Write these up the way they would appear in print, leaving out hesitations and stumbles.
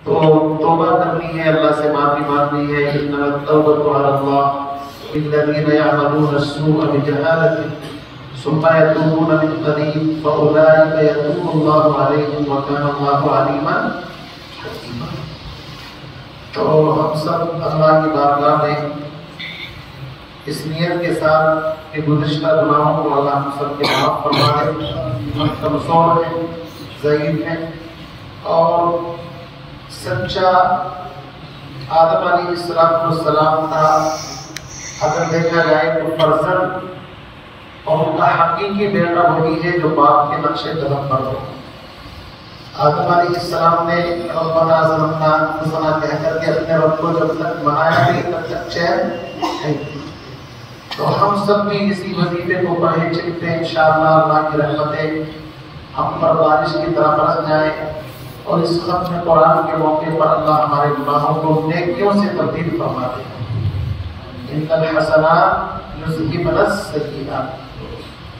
تو توبہ کرنی ہے، اللہ سے معافی مانگنی ہے۔ انما التوبۃ علی اللہ للذین یعملون السوء بجہالۃ ثم يتوبون من قریب فاولئک یتوب اللہ علیہم وکان اللہ علیما حکیما۔ تو ہم سب اللہ کی بارگاہ میں اس نیت کے ساتھ کہ گزشتہ گناہوں کو اللہ ہم سب کے معاف فرما دے۔ ہم کمزور ہیں، ضعیف ہیں، اور سچا آدم علیہ السلام کا اگر دیکھا جائے تو فرزند اور ان کا حقیقی بیٹا وہی ہے جو باپ کے نقش قدم پر ہو۔ آدم علیہ السلام نے ربنا ظلمنا انفسنا کہہ کر کے اپنے رب کو جب تک منایا نہیں تب تک چین نہیں۔ تو ہم سب بھی اسی وظیفے کو پڑھے چلتے ہیں، انشاءاللہ اللہ کی رحمتیں ہم پر بارش کی طرح برس جائیں، اور اس ختم قرآن کے موقع پر اللہ ہمارے گناہوں کو نیکیوں سے تبدیل فرما دے۔ ان الحسنات یذہبن السیئات۔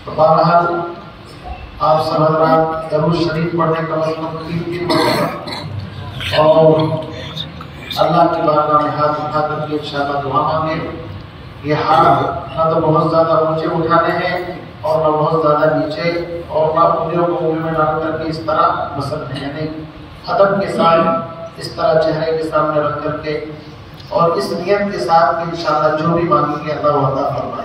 تو بہرحال آپ سب حضرات درود شریف پڑھنے کا مطلب 3 مرتبہ اور اللہ کی بارگاہ میں ہاتھ اٹھا کر کے انشاءاللہ دعا مانگیں۔ یہ ہاتھ نہ تو بہت زیادہ اونچے اٹھانے ہیں اور نہ بہت زیادہ نیچے، اور نہ انگلیوں کو منہ میں ڈال کر کے اس طرح مسلنے ہیں، یعنی ادب کے ساتھ اس طرح چہرے کے سامنے رکھ کر کے، اور اس نیت کے ساتھ کہ انشاءاللہ جو بھی مانگیں گے اللہ عطا فرمائے۔